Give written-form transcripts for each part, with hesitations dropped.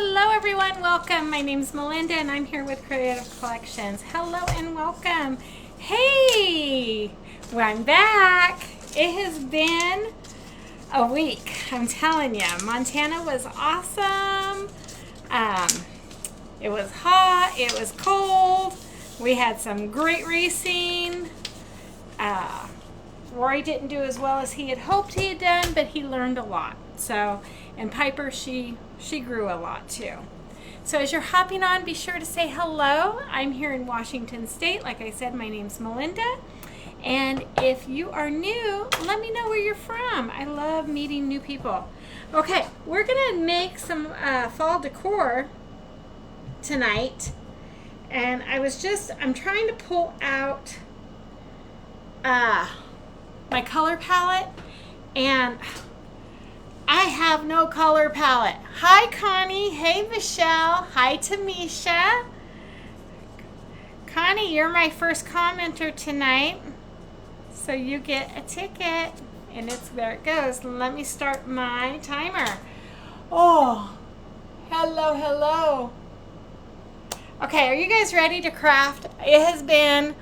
Hello everyone, welcome. My name's Melinda and I'm here with Creative Collections. Hello and welcome. Hey, well, I'm back. It has been a week, I'm telling you. Montana was awesome. It was hot, it was cold. We had some great racing. Rory didn't do as well as he had hoped he had done, but he learned a lot. So, and Piper, she grew a lot too. So as you're hopping on, be sure to say hello. I'm here in Washington State. Like I said, my name's Melinda. And if you are new, let me know where you're from. I love meeting new people. Okay, we're gonna make some fall decor tonight. And I'm trying to pull out my color palette, and I have no color palette. Hi Connie, hey Michelle, hi Tamisha. Connie, you're my first commenter tonight, so you get a ticket, and there it goes. Let me start my timer. Oh, hello. Okay, are you guys ready to craft? It has been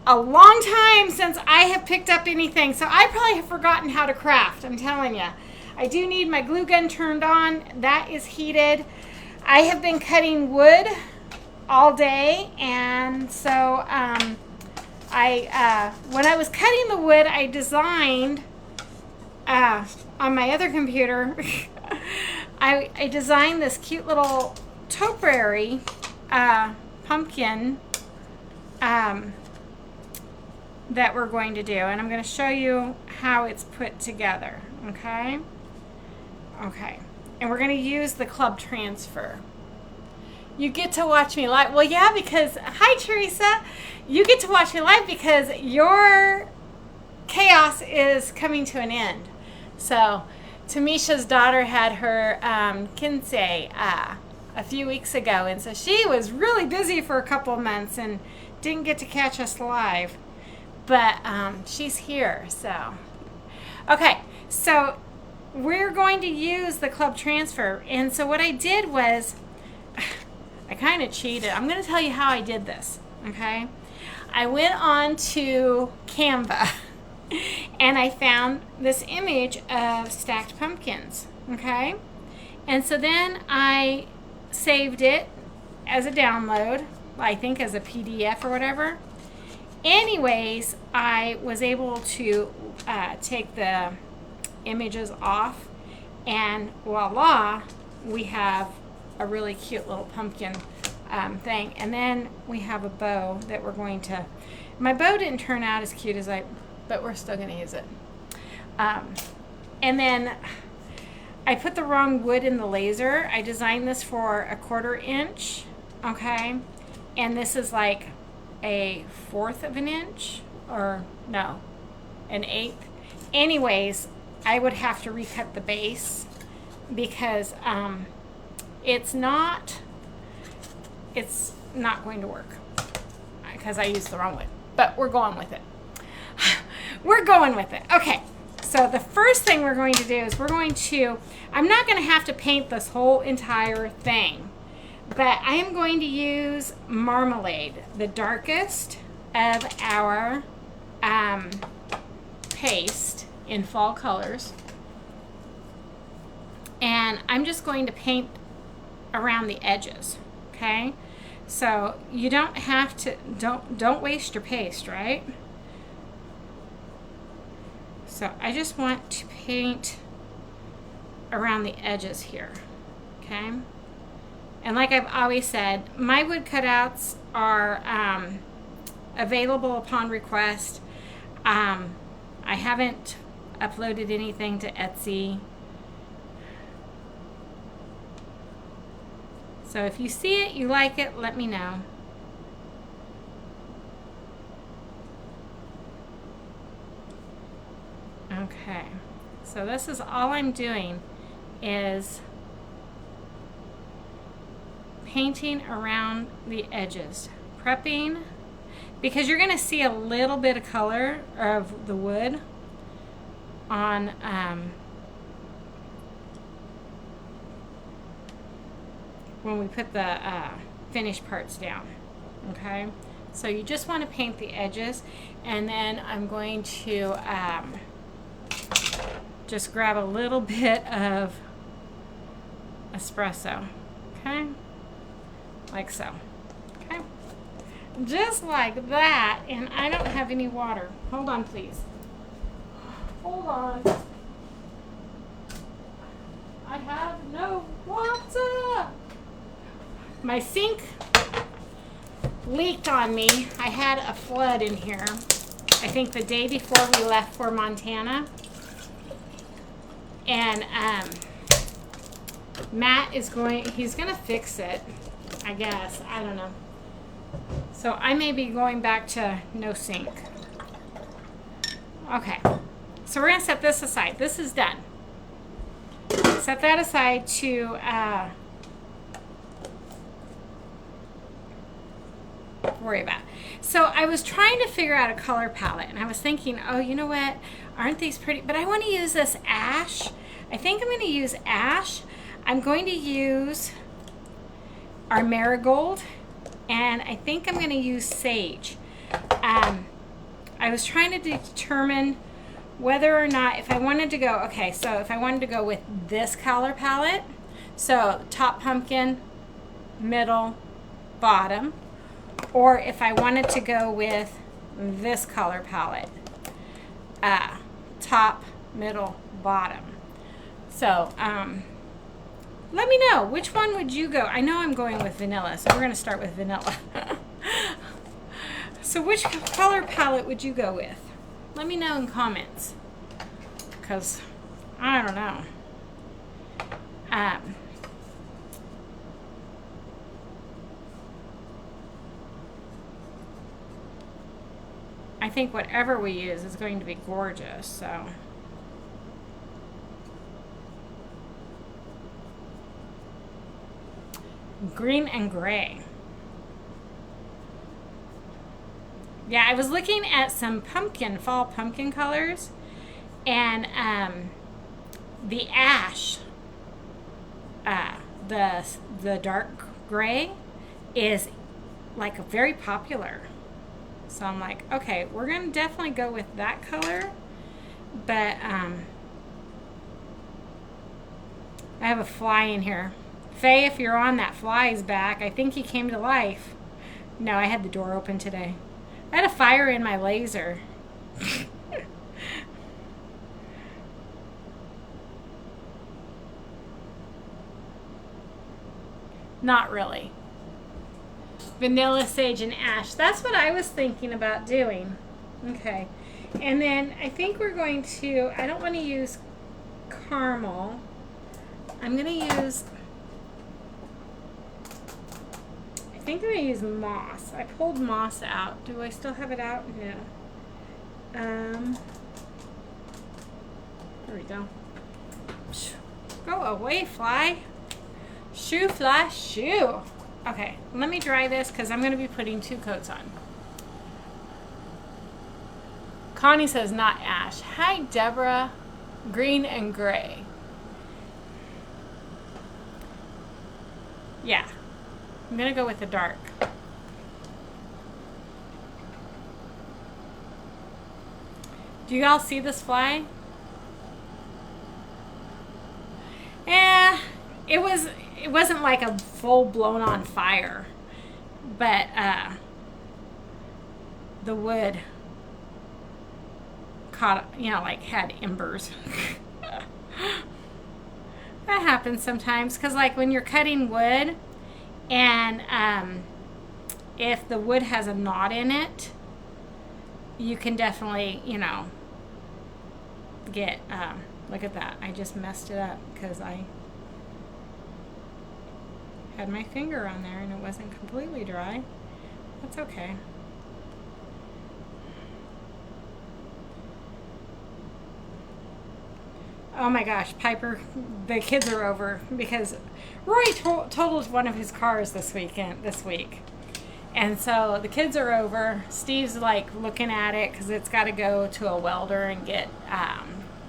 a long time since I have picked up anything, so I probably have forgotten how to craft, I'm telling you. I do need my glue gun turned on. That is heated. I have been cutting wood all day, and so when I was cutting the wood, I designed on my other computer I designed this cute little topiary pumpkin that we're going to do, and I'm going to show you how it's put together. Okay, and we're going to use the club transfer. You get to watch me live. Well, yeah, because hi Teresa, you get to watch me live because your chaos is coming to an end. So Tamisha's daughter had her Kinsey a few weeks ago, and so she was really busy for a couple of months and didn't get to catch us live. But she's here, so. Okay, so we're going to use the club transfer. And so what I did was, I kind of cheated. I'm going to tell you how I did this, okay? I went on to Canva, and I found this image of stacked pumpkins, okay? And so then I saved it as a download, I think as a PDF or whatever. Anyways, I was able to take the images off, and voila, we have a really cute little pumpkin thing. And then we have a bow that we're going to, my bow didn't turn out as cute as but we're still going to use it. And then I put the wrong wood in the laser. I designed this for a 1/4 inch, okay? And this is like a 1/4 of an inch, or no, an 1/8. Anyways, I would have to recut the base because it's not going to work because I used the wrong wood, but we're going with it. We're going with it. Okay, so the first thing we're going to do is I'm not going to have to paint this whole entire thing, but I am going to use Marmalade, the darkest of our paste in fall colors. And I'm just going to paint around the edges, okay? So you don't have to, don't waste your paste, right? So I just want to paint around the edges here, okay? And like I've always said, my wood cutouts are available upon request. I haven't uploaded anything to Etsy. So if you see it, you like it, let me know. Okay, so this is all I'm doing is painting around the edges, prepping, because you're going to see a little bit of color of the wood on when we put the finished parts down. Okay, so you just want to paint the edges, and then I'm going to just grab a little bit of espresso, okay, like so, okay, just like that. And I don't have any water. Hold on, please. Hold on. I have no water. My sink leaked on me. I had a flood in here, I think the day before we left for Montana. And Matt is he's gonna fix it, I guess. I don't know. So I may be going back to no sink. Okay, so we're gonna set this aside. This is done. Set that aside to worry about. So I was trying to figure out a color palette, and I was thinking, oh, you know what? Aren't these pretty? But I want to use this ash. I think I'm going to use ash. I'm going to use our marigold, and I think I'm going to use sage. I was trying to determine whether or not, if I wanted to go, okay, so if I wanted to go with this color palette, so top pumpkin, middle, bottom, or if I wanted to go with this color palette, top, middle, bottom. So let me know, which one would you go? I know I'm going with vanilla, so we're going to start with vanilla. So which color palette would you go with? Let me know in comments, because I don't know. I think whatever we use is going to be gorgeous, so. Green and gray. Yeah, I was looking at some fall pumpkin colors, and the ash, the dark gray is like very popular. So I'm like, okay, we're gonna definitely go with that color, but I have a fly in here. Faye, if you're on, that fly is back. I think he came to life. No, I had the door open today. I had a fire in my laser. Not really. Vanilla, sage, and ash. That's what I was thinking about doing. Okay. And then I think we're going to, I don't want to use caramel. I'm going to use, I think I'm going to use moss. I pulled moss out. Do I still have it out? No. There we go. Go away, fly. Shoo, fly, shoo. Okay, let me dry this because I'm going to be putting 2 coats on. Connie says not ash. Hi, Deborah. Green and gray. Yeah, I'm going to go with the dark. Do you all see this fly? Yeah, it wasn't like a full blown on fire, but the wood caught, like had embers. That happens sometimes, because like when you're cutting wood and if the wood has a knot in it, you can definitely, get, look at that. I just messed it up because I had my finger on there and it wasn't completely dry. That's okay. Oh my gosh, Piper, the kids are over because Roy totaled one of his cars this week. And so the kids are over. Steve's like looking at it because it's got to go to a welder and get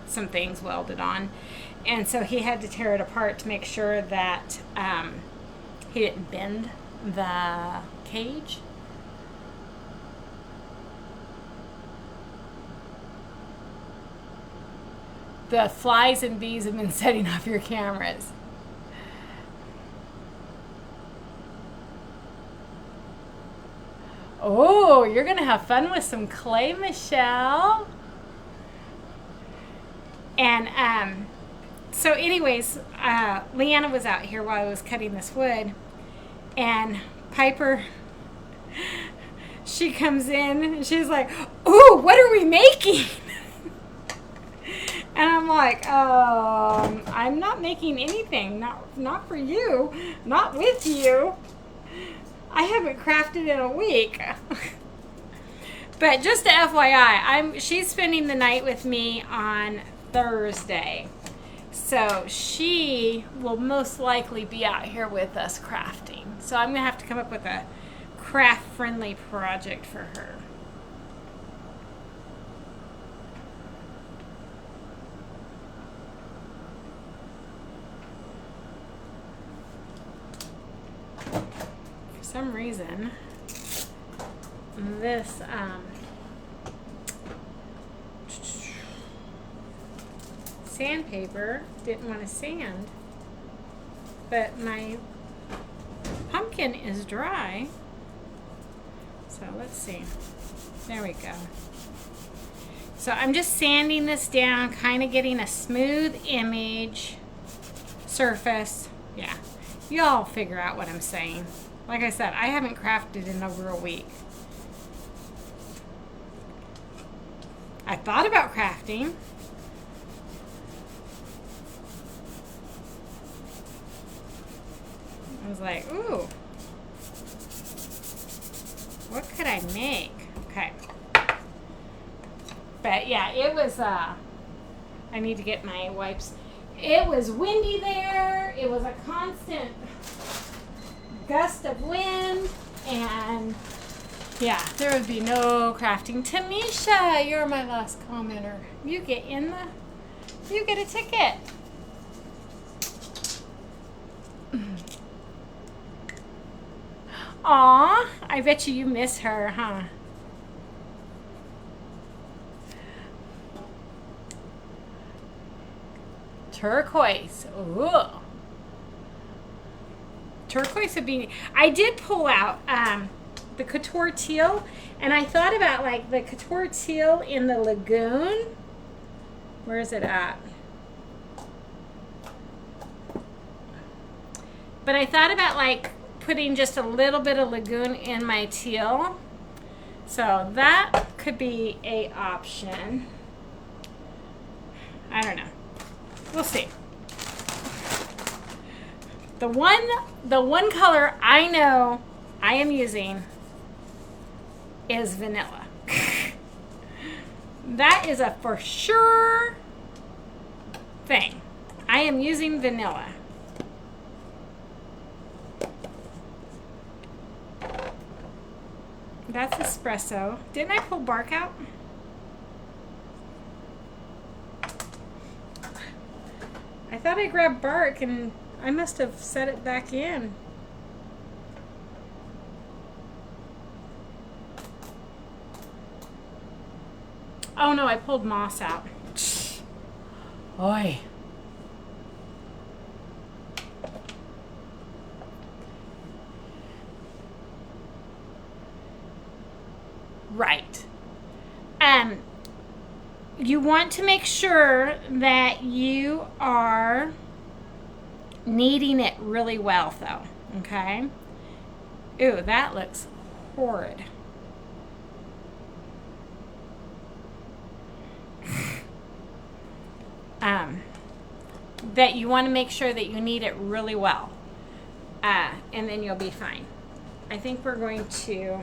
some things welded on. And so he had to tear it apart to make sure that he didn't bend the cage. The flies and bees have been setting off your cameras. Oh, you're going to have fun with some clay, Michelle. And so anyways, Leanna was out here while I was cutting this wood. And Piper, she comes in and she's like, "Ooh, what are we making?" And I'm like, I'm not making anything. Not for you. Not with you. I haven't crafted in a week. But just a FYI, she's spending the night with me on Thursday. So she will most likely be out here with us crafting. So I'm going to have to come up with a craft-friendly project for her. For some reason, this sandpaper didn't want to sand, but my pumpkin is dry. So let's see. There we go. So I'm just sanding this down, kind of getting a smooth image surface. Yeah, y'all figure out what I'm saying. Like I said, I haven't crafted in over a week. I thought about crafting. I was like, ooh, what could I make? Okay. But yeah, it was, I need to get my wipes. It was windy there. It was a constant gust of wind. And yeah, there would be no crafting. Tamisha, you're my last commenter. You get you get a ticket. Aw, I bet you miss her, huh? Turquoise. Ooh. Turquoise would be... I did pull out the couture teal, and I thought about like the couture teal in the lagoon. Where is it at? But I thought about like putting just a little bit of lagoon in my teal. So that could be a option. I don't know. We'll see. The one color I know I am using is vanilla. That is a for sure thing. I am using vanilla. That's espresso. Didn't I pull bark out? I thought I grabbed bark and I must have set it back in. Oh no, I pulled moss out. Oi. Right. You want to make sure that you are kneading it really well though, okay? Ooh, that looks horrid. That you want to make sure that you knead it really well, and then you'll be fine. I think we're going to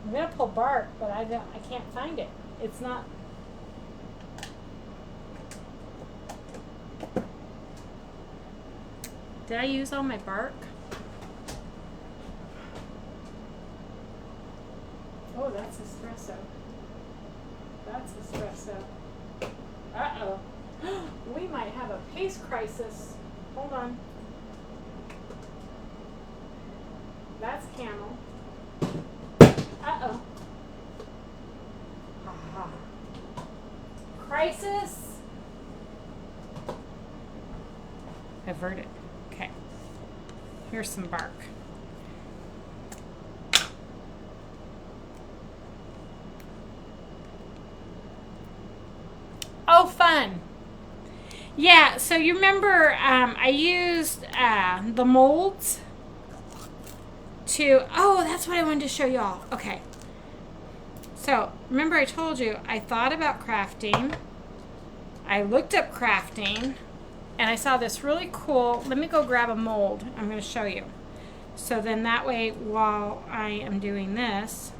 I'm gonna pull bark, but I can't find it. It's not. Did I use all my bark? Oh, that's espresso. That's espresso. Uh-oh. We might have a pace crisis. Hold on. That's camel. Uh-oh. Aha. Crisis averted. Okay. Here's some bark. Oh, fun. Yeah, so you remember I used the molds to, oh, that's what I wanted to show y'all. Okay. So, remember I told you I thought about crafting. I looked up crafting and I saw this really cool, let me go grab a mold. I'm going to show you. So then that way while I am doing this,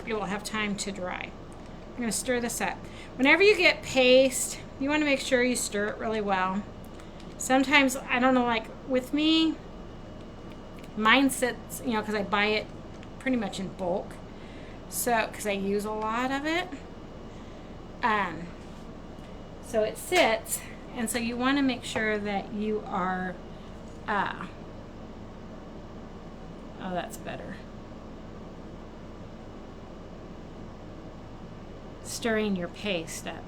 it will have time to dry. I'm going to stir this up. Whenever you get paste, you want to make sure you stir it really well. Sometimes, I don't know, like with me, mine sits, you know, because I buy it pretty much in bulk. So, because I use a lot of it. So it sits, and so you want to make sure that you are, oh, that's better. Stirring your paste up.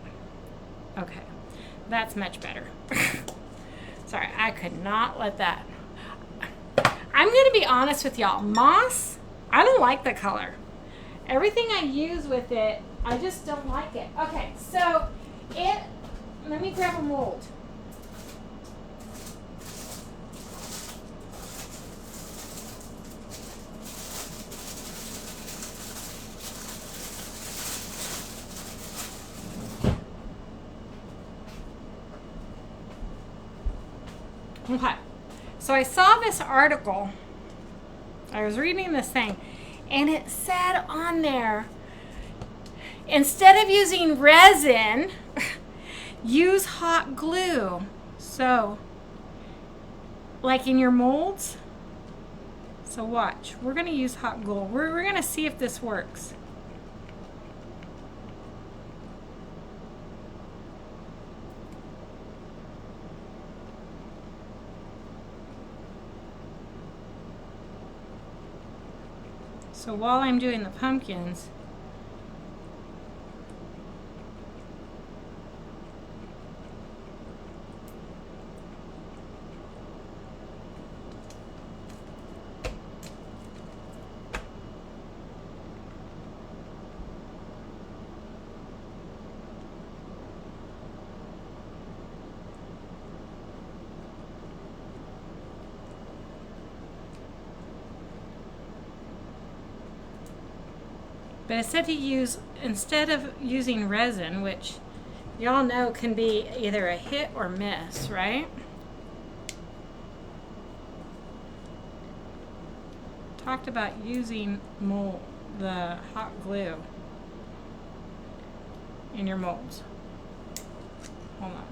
Okay, that's much better. Sorry, I could not let that. I'm going to be honest with y'all. Moss, I don't like the color. Everything I use with it, I just don't like it. Okay, so let me grab a mold. Okay, so I saw this article, I was reading this thing, and it said on there, instead of using resin, use hot glue. So, like in your molds, so watch, we're going to use hot glue. We're going to see if this works. So while I'm doing the pumpkins, but it said to use, instead of using resin, which y'all know can be either a hit or miss, right? Talked about using mold, the hot glue in your molds. Hold on.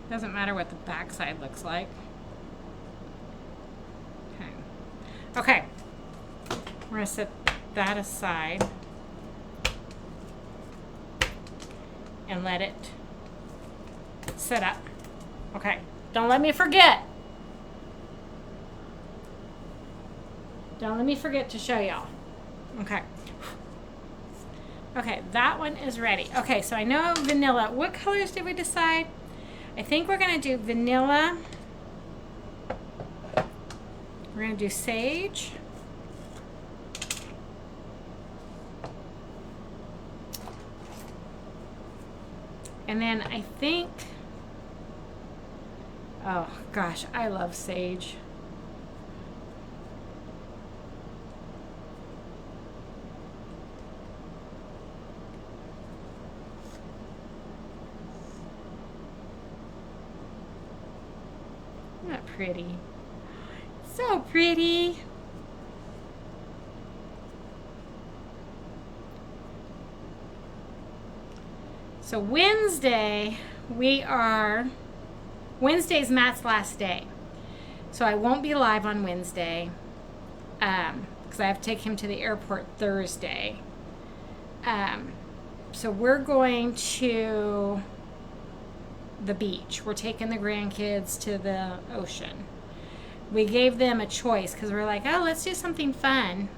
Doesn't matter what the backside looks like. Okay. Okay. We're going to set that aside and let it set up. Okay. Don't let me forget. Don't let me forget to show y'all. Okay. Okay, that one is ready. Okay, so I know vanilla. What colors did we decide? I think we're going to do vanilla. We're going to do sage. And then I think, oh gosh, I love sage. Isn't that pretty? So pretty. So Wednesday's Matt's last day. So I won't be live on Wednesday because I have to take him to the airport Thursday. So we're going to the beach. We're taking the grandkids to the ocean. We gave them a choice because we're like, oh, let's do something fun.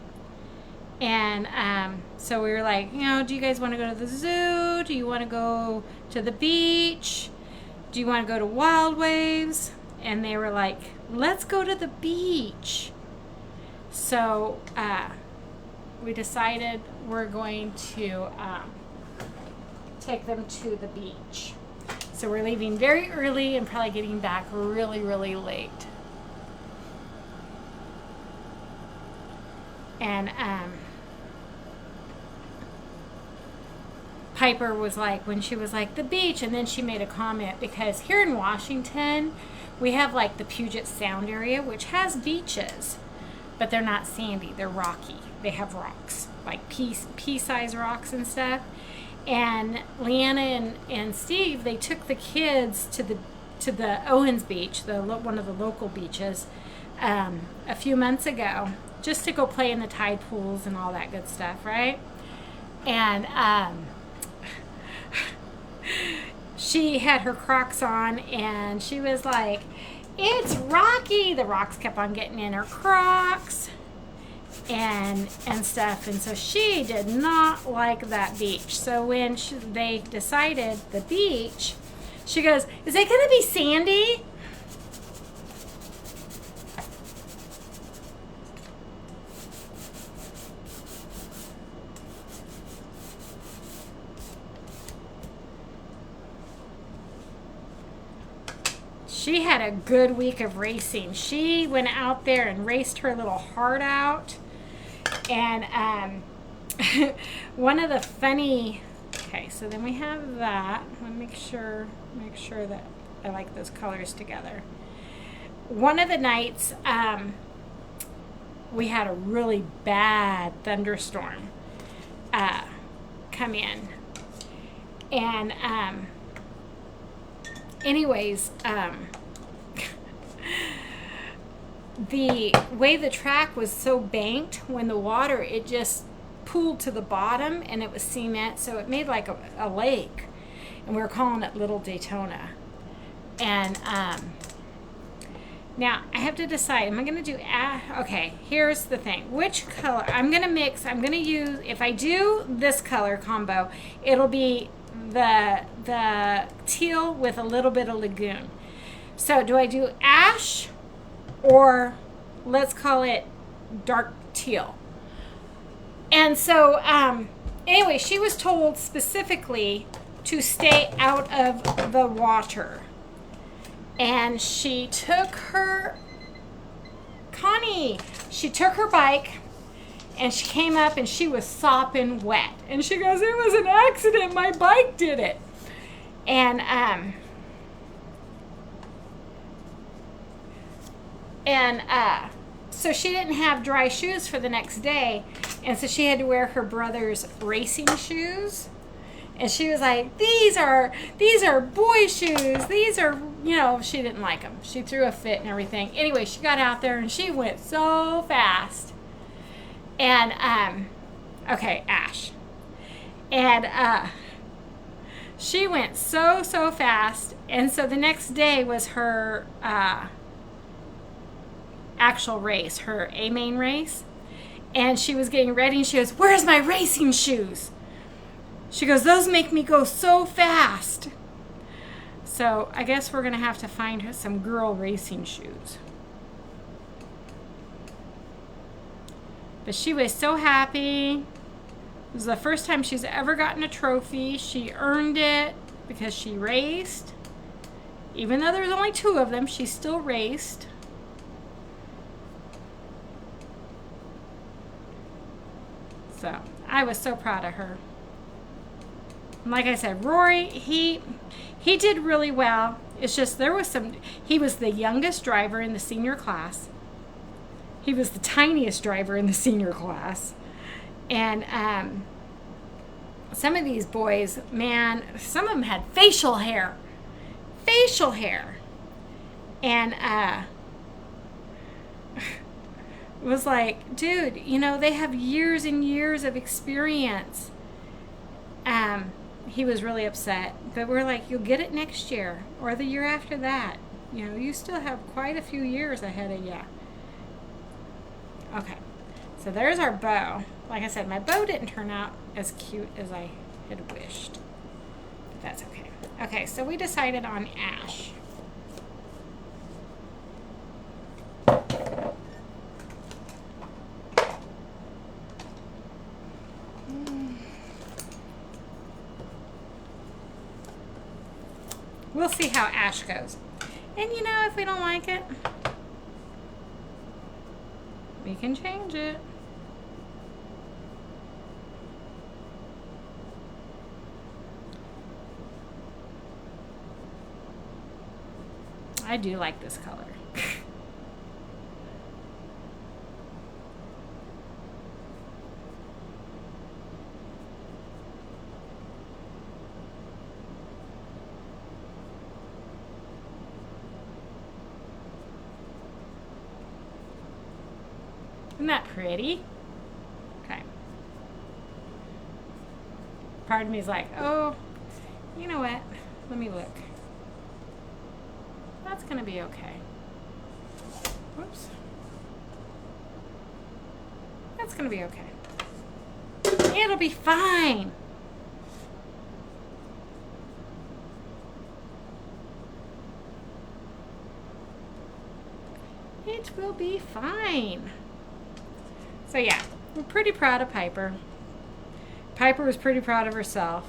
And so we were like, do you guys want to go to the zoo? Do you want to go to the beach? Do you want to go to Wild Waves? And they were like, let's go to the beach. So we decided we're going to take them to the beach. So we're leaving very early and probably getting back really, really late. And Piper was like, when she was like, the beach, and then she made a comment because here in Washington, we have like the Puget Sound area, which has beaches, but they're not sandy, they're rocky. They have rocks, like pea-sized rocks and stuff. And Leanna and Steve, they took the kids to the Owens Beach, one of the local beaches, a few months ago, just to go play in the tide pools and all that good stuff, right? And she had her Crocs on, and she was like, it's rocky. The rocks kept on getting in her Crocs and stuff. And so she did not like that beach. So when they decided the beach, she goes, is it going to be sandy? She had a good week of racing. She went out there and raced her little heart out. And one of the funny, okay, so then we have that. Let me make sure that I like those colors together. One of the nights, we had a really bad thunderstorm come in. And anyways, the way the track was so banked, when the water, it just pooled to the bottom, and it was cement, so it made like a lake, and we were calling it Little Daytona. And now I have to decide, am I going to do, okay, here's the thing, which color, I'm going to mix, I'm going to use, if I do this color combo, it'll be the teal with a little bit of lagoon. So do I do ash, or let's call it dark teal? And so anyway, she was told specifically to stay out of the water. And she took her, Connie, she took her bike, and she came up and she was sopping wet. And she goes, it was an accident, my bike did it. And so she didn't have dry shoes for the next day, and so she had to wear her brother's racing shoes. And she was like, these are boy shoes. These are, she didn't like them. She threw a fit and everything. Anyway, she got out there and she went so fast. And okay, Ash. And she went so fast. And so the next day was her actual race, her A-main race. And she was getting ready and she goes, where's my racing shoes? She goes, those make me go so fast. So I guess we're going to have to find her some girl racing shoes. But she was so happy. It was the first time she's ever gotten a trophy. She earned it because she raced. Even though there's only 2 of them, she still raced. So I was so proud of her. And like I said, Rory, he did really well. It's just he was the youngest driver in the senior class. He was the tiniest driver in the senior class. And some of these boys, man, some of them had facial hair. Facial hair. And it was like, dude, you know, they have years and years of experience. He was really upset. But we're like, you'll get it next year or the year after that. You know, you still have quite a few years ahead of you. Okay, so there's our bow. Like I said, my bow didn't turn out as cute as I had wished. But that's okay. Okay, so we decided on ash. We'll see how ash goes. And you know, if we don't like it, we can change it. I do like this color. Isn't that pretty? Okay. Part of me is like, oh, you know what? Let me look. That's gonna be okay. Whoops. That's gonna be okay. It'll be fine. It will be fine. So yeah, we're pretty proud of Piper. Piper was pretty proud of herself.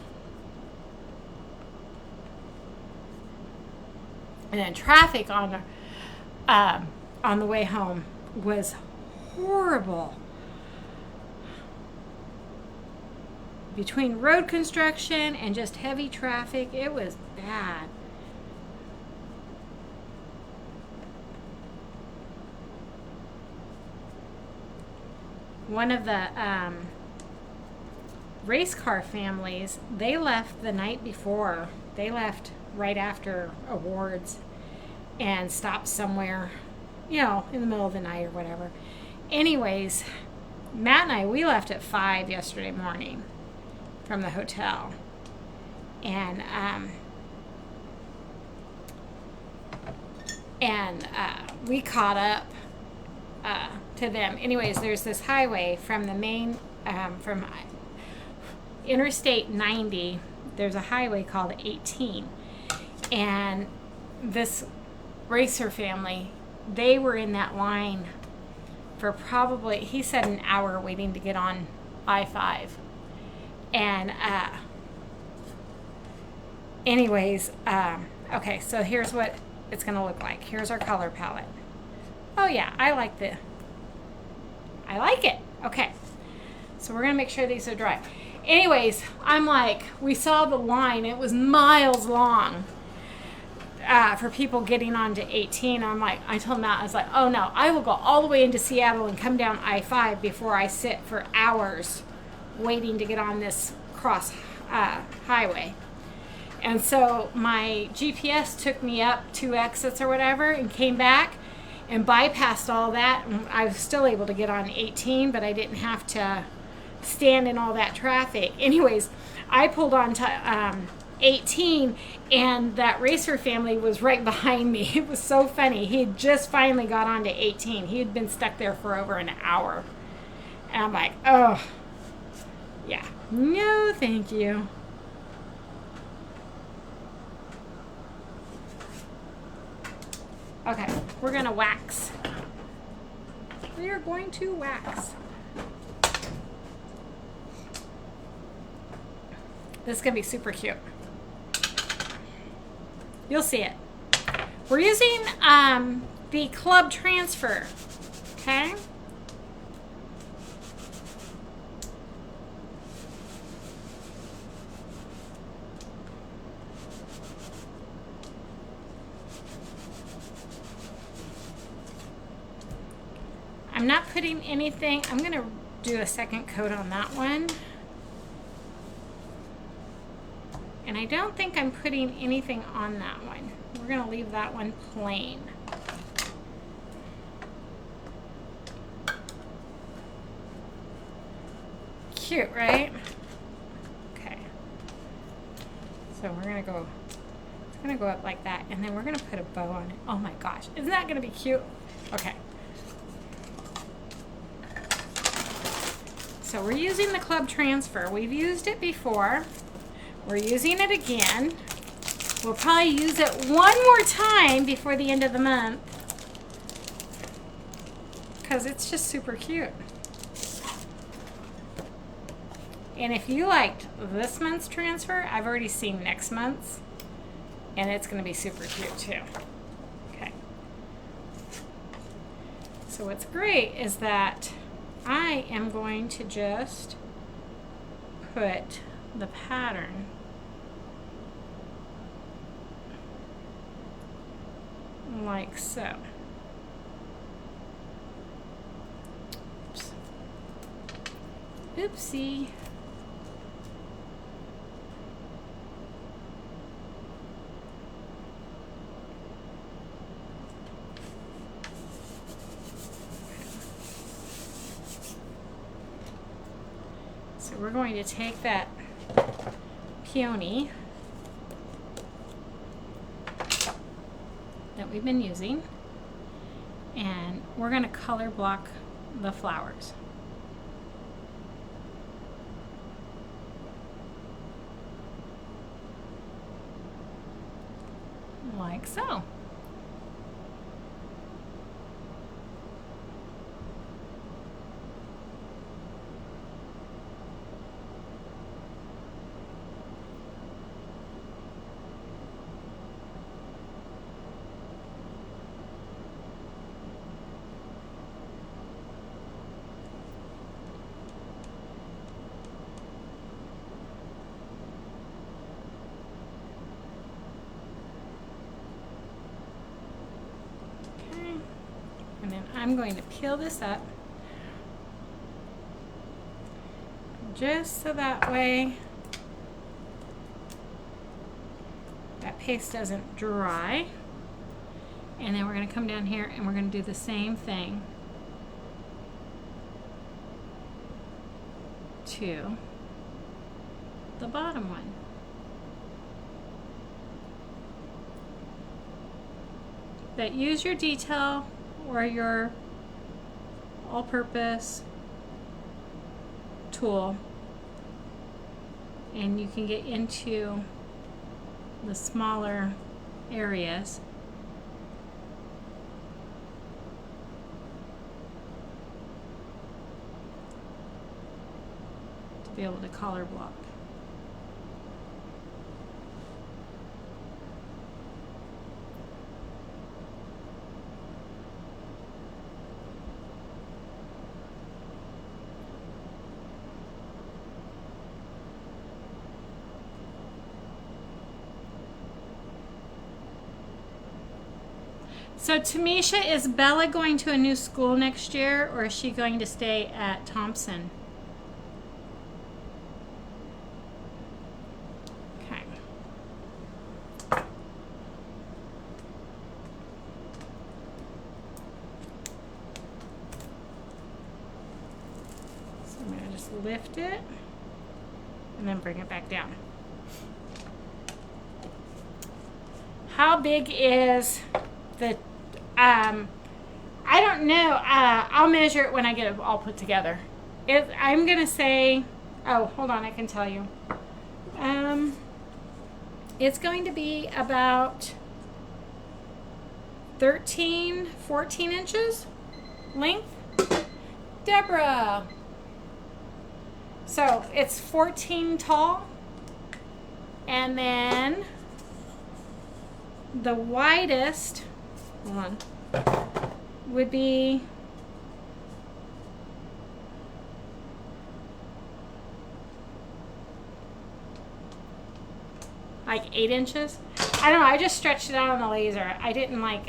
And then traffic on the way home was horrible. Between road construction and just heavy traffic, it was bad. One of the race car families, they left the night before. They left right after awards and stopped somewhere, you know, in the middle of the night or whatever. Anyways, Matt and I, we left at 5 yesterday morning from the hotel. And we caught up to them. Anyways, there's this highway from the main, from Interstate 90, there's a highway called 18. And this racer family, they were in that line for probably, he said, an hour waiting to get on I-5. And anyways, okay, so here's what it's going to look like. Here's our color palette. Oh yeah, I like it. Okay, so we're going to make sure these are dry. Anyways, I'm like, we saw the line. It was miles long for people getting onto 18. I'm like, I told Matt, I was like, oh no, I will go all the way into Seattle and come down I-5 before I sit for hours waiting to get on this cross highway. And so my GPS took me up 2 exits or whatever and came back and bypassed all that. And I was still able to get on 18, but I didn't have to stand in all that traffic. Anyways, I pulled on to 18, and that racer family was right behind me. It was so funny. He had just finally got on to 18. He had been stuck there for over an hour. And I'm like, oh, yeah, no, thank you. Okay, we're gonna wax. We are going to wax. This is gonna be super cute. You'll see it. We're using the club transfer, okay? I'm not putting anything, I'm gonna do a second coat on that one. And I don't think I'm putting anything on that one. We're going to leave that one plain. Cute, right? Okay. So we're going to go, it's going to go up like that, and then we're going to put a bow on it. Oh my gosh, isn't that going to be cute? Okay. So we're using the club transfer. We've used it before. We're using it again. We'll probably use it one more time before the end of the month because it's just super cute. And if you liked this month's transfer, I've already seen next month's, and it's going to be super cute too. Okay. So what's great is that I am going to just put the pattern like so. Oops. Oopsie. So we're going to take that peony that we've been using, and we're going to color block the flowers. Like so. And then I'm going to peel this up just so that way that paste doesn't dry. And then we're going to come down here and we're going to do the same thing to the bottom one. But use your detail or your all-purpose tool, and you can get into the smaller areas. To be able to color block. So Tamisha, is Bella going to a new school next year, or is she going to stay at Thompson? Okay. So I'm going to just lift it and then bring it back down. How big is the I don't know. I'll measure it when I get it all put together. I'm going to say, oh, hold on, I can tell you. It's going to be about 13, 14 inches length. Deborah. So it's 14 tall. And then the widest, hold on, would be like 8 inches. I don't know, I just stretched it out on the laser. I didn't like,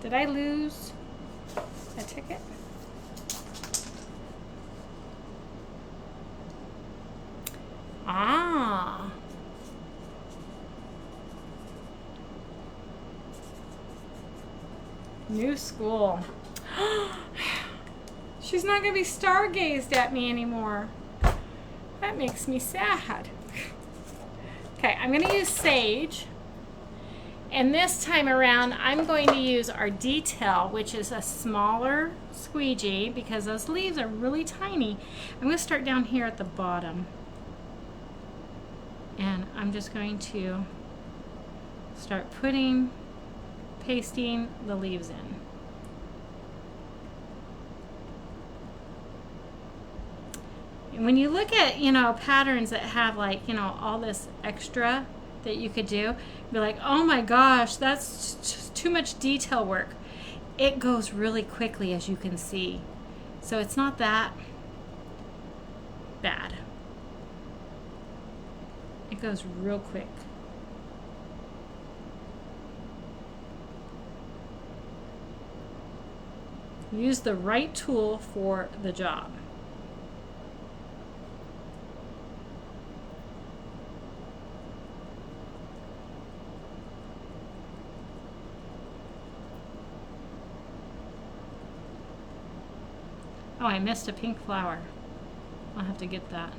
did I lose a ticket? Ah. New school. She's not going to be stargazed at me anymore. That makes me sad. Okay, I'm going to use sage. And this time around, I'm going to use our detail, which is a smaller squeegee because those leaves are really tiny. I'm going to start down here at the bottom. And I'm just going to start pasting the leaves in. And when you look at, patterns that have like, all this extra that you could do, be like, oh my gosh, that's too much detail work. It goes really quickly, as you can see. So it's not that bad. It goes real quick. Use the right tool for the job. Oh, I missed a pink flower. I'll have to get that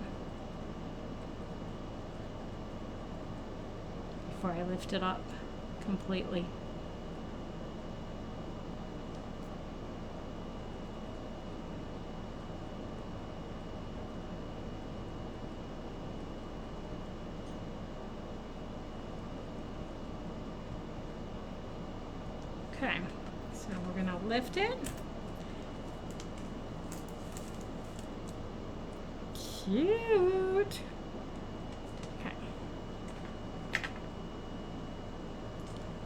before I lift it up completely. Okay, so we're going to lift it. Cute. Okay.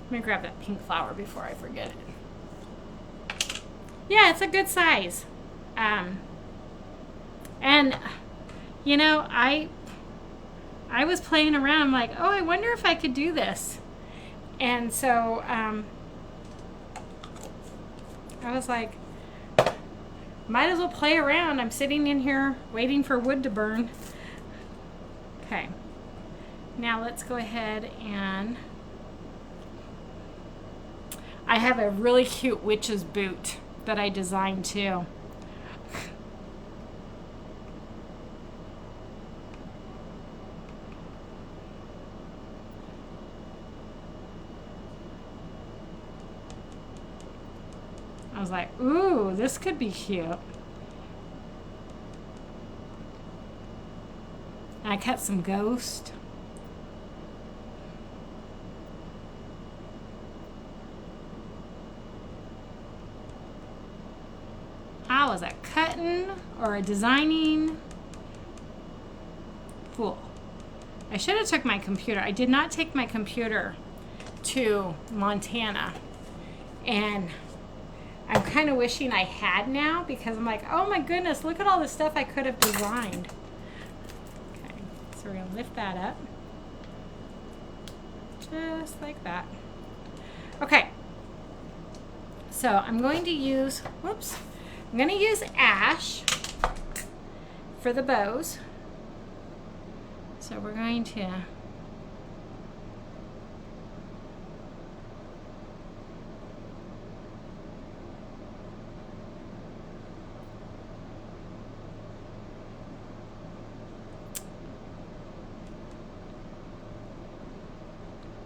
Let me grab that pink flower before I forget it. Yeah, it's a good size. And I was playing around. I'm like, oh, I wonder if I could do this. And so I was like, might as well play around. I'm sitting in here waiting for wood to burn. Okay. Now let's go ahead and I have a really cute witch's boot that I designed too. I was like, ooh, this could be cute. And I cut some ghost. How was that cutting or designing? Fool. I should have took my computer. I did not take my computer to Montana. And I'm kind of wishing I had now because I'm like, oh my goodness, look at all the stuff I could have designed. Okay, so we're going to lift that up. Just like that. Okay, so I'm going to use, I'm going to use ash for the bows. So we're going to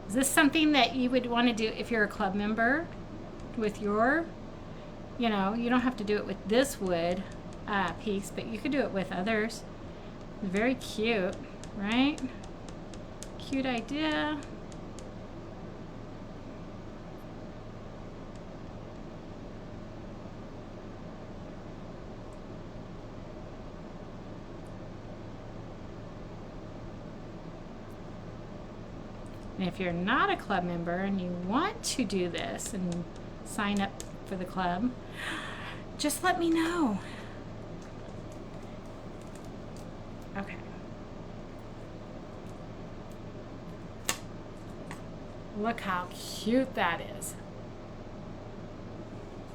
Is this something that you would want to do if you're a club member with your, you don't have to do it with this wood piece, but you could do it with others. Very cute, right? Cute idea. And if you're not a club member and you want to do this and sign up for the club, just let me know. Okay. Look how cute that is.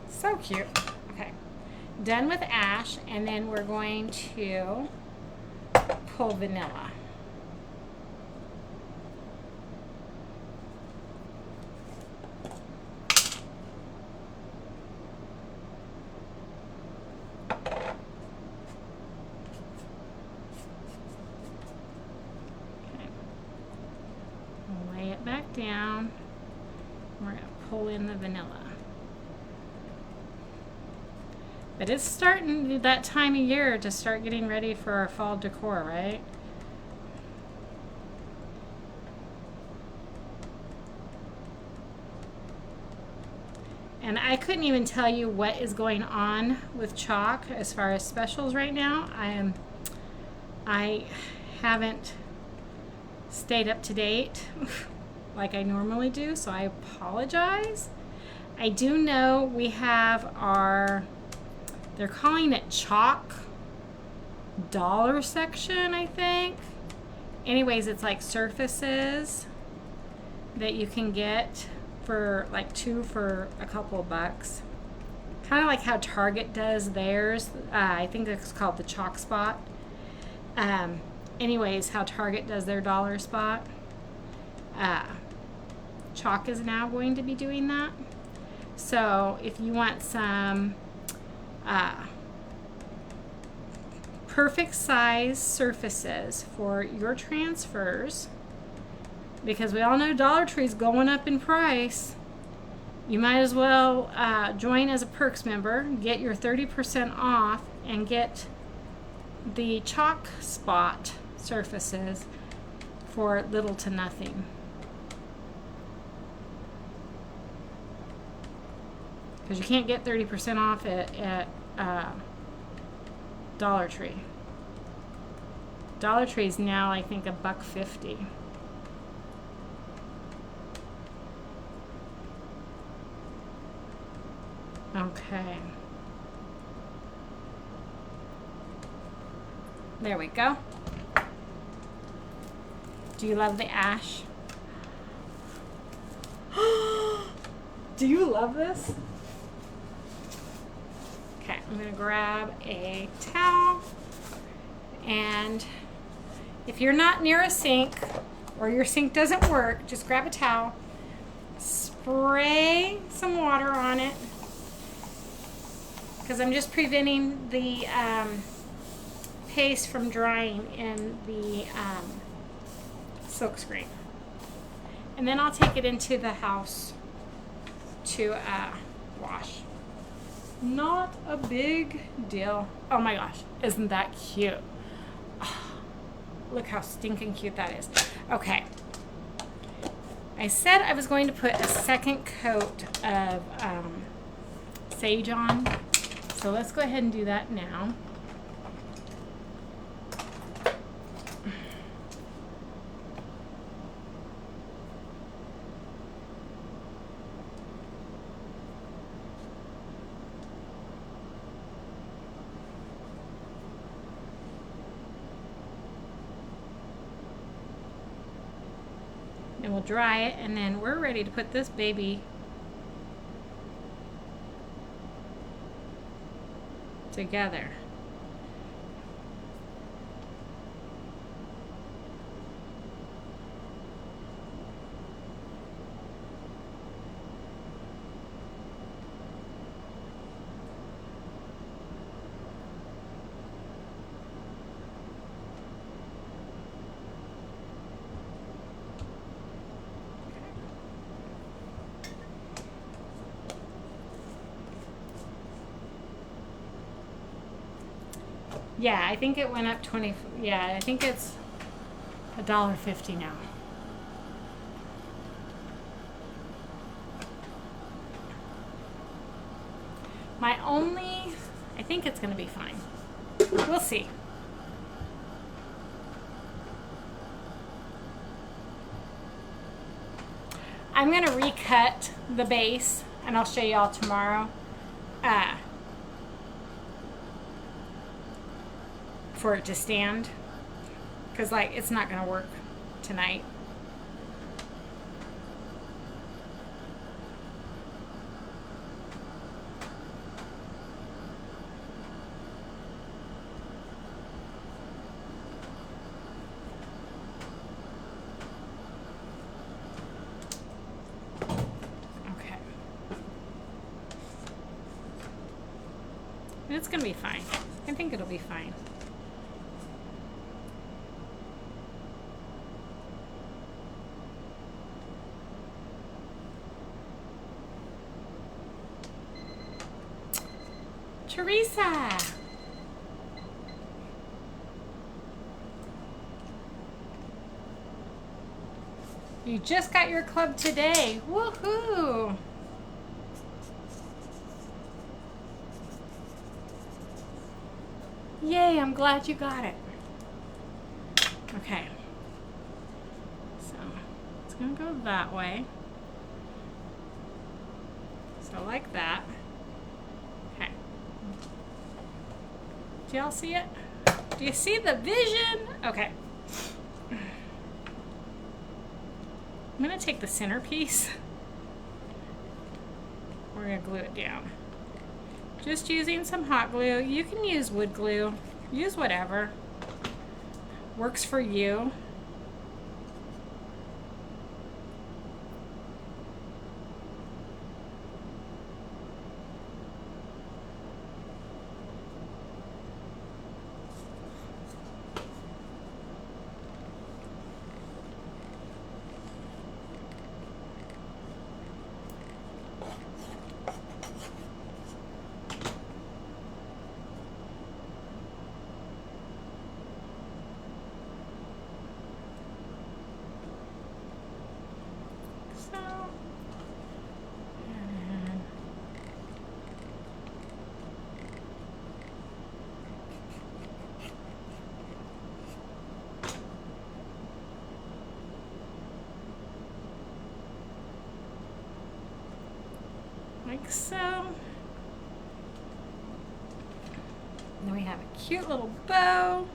So cute. Okay. Done with ash, and then we're going to pull vanilla. in the vanilla. But it's starting that time of year to start getting ready for our fall decor, right? And I couldn't even tell you what is going on with chalk as far as specials right now. I haven't stayed up to date like I normally do, so I apologize. I do know we have our, they're calling it chalk dollar section, I think. Anyways, it's like surfaces that you can get for like 2 for a couple of bucks. Kind of like how Target does theirs. I think it's called the chalk spot. Anyways, how Target does their dollar spot. Chalk is now going to be doing that. So if you want some perfect size surfaces for your transfers, because we all know Dollar Tree's going up in price, you might as well join as a Perks member, get your 30% off, and get the chalk spot surfaces for little to nothing. Because you can't get 30% off at Dollar Tree. Dollar Tree is now, I think, $1.50. Okay. There we go. Do you love the ash? Do you love this? Okay, I'm going to grab a towel, and if you're not near a sink or your sink doesn't work, just grab a towel, spray some water on it, because I'm just preventing the paste from drying in the silk screen. And then I'll take it into the house to wash. Not a big deal. Oh my gosh, isn't that cute? Oh, look how stinking cute that is. Okay. I said I was going to put a second coat of sage on. So let's go ahead and do that now. And we'll dry it, and then we're ready to put this baby together. Yeah, I think it went up 20. Yeah, I think it's $1.50 now. I think it's going to be fine. We'll see. I'm going to recut the base, and I'll show y'all tomorrow. For it to stand, because like it's not gonna work tonight. Okay, and it's gonna be fine. I think it'll be fine. Teresa. You just got your club today. Woohoo! Yay, I'm glad you got it. Okay. So, it's going to go that way. So, like that. Okay. Do y'all see it? Do you see the vision? Okay. I'm going to take the centerpiece. We're going to glue it down. Just using some hot glue. You can use wood glue. Use whatever works for you. Like so. And then we have a cute little bow.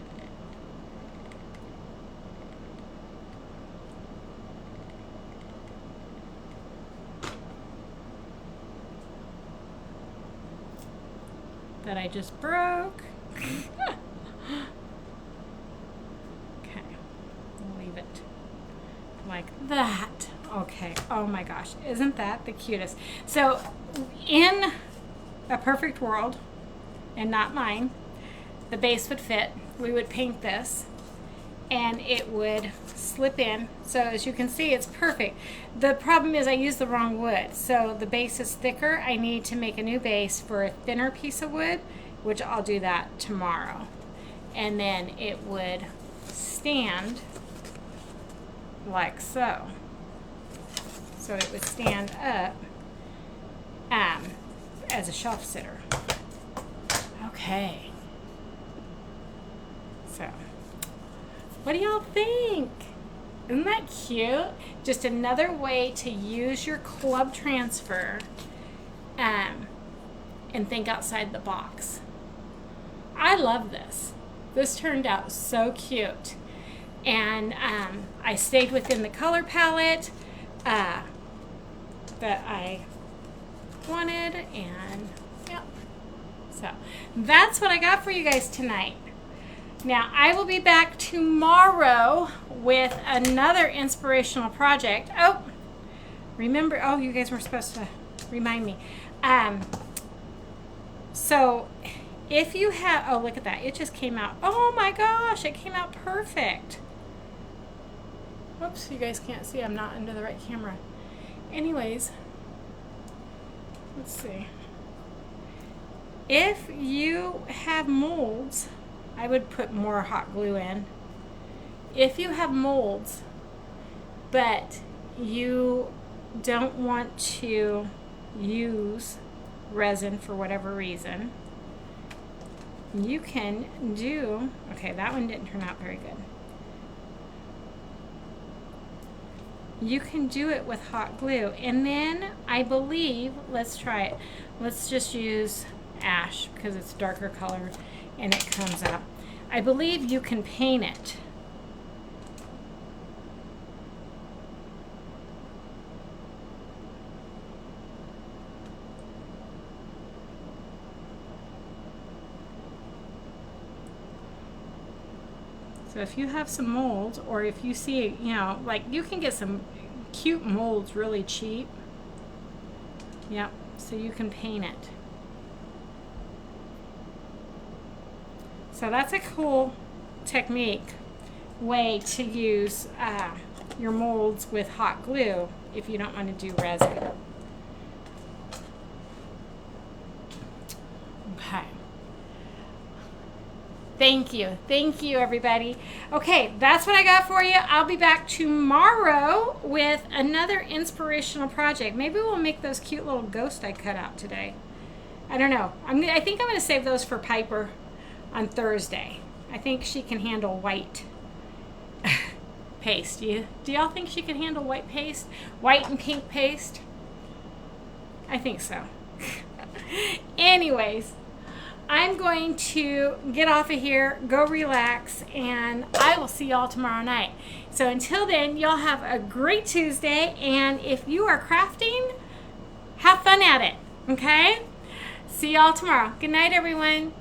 That I just broke. Okay, we'll leave it like that. Okay, oh my gosh, isn't that the cutest? So in a perfect world, and not mine, the base would fit. We would paint this and it would slip in. So as you can see, it's perfect. The problem is I used the wrong wood. So the base is thicker. I need to make a new base for a thinner piece of wood, which I'll do that tomorrow. And then it would stand like so. So it would stand up as a shelf sitter. Okay. So, what do y'all think? Isn't that cute? Just another way to use your club transfer and think outside the box. I love this. This turned out so cute. And I stayed within the color palette that I wanted, and yep. So that's what I got for you guys tonight. Now I will be back tomorrow with another inspirational project. Oh, remember, oh, you guys were supposed to remind me. So if you have, oh, look at that, it just came out. Oh my gosh, it came out perfect. Whoops, you guys can't see, I'm not under the right camera. Anyways, let's see. If you have molds, I would put more hot glue in. If you have molds, but you don't want to use resin for whatever reason, you can do, okay, that one didn't turn out very good. You can do it with hot glue. And then I believe, let's try it. Let's just use ash because it's darker color and it comes up. I believe you can paint it. So if you have some molds, or if you see, you know, like you can get some cute molds really cheap. Yep, so you can paint it. So that's a cool technique, way to use your molds with hot glue if you don't want to do resin. time. Thank you. Thank you, everybody. Okay, that's what I got for you. I'll be back tomorrow with another inspirational project. Maybe we'll make those cute little ghosts I cut out today. I don't know. I think I'm going to save those for Piper on Thursday. I think she can handle white paste. Do y'all think she can handle white paste? White and pink paste? I think so. Anyways, I'm going to get off of here, go relax, and I will see y'all tomorrow night. So until then, y'all have a great Tuesday, and if you are crafting, have fun at it, okay? See y'all tomorrow. Good night, everyone.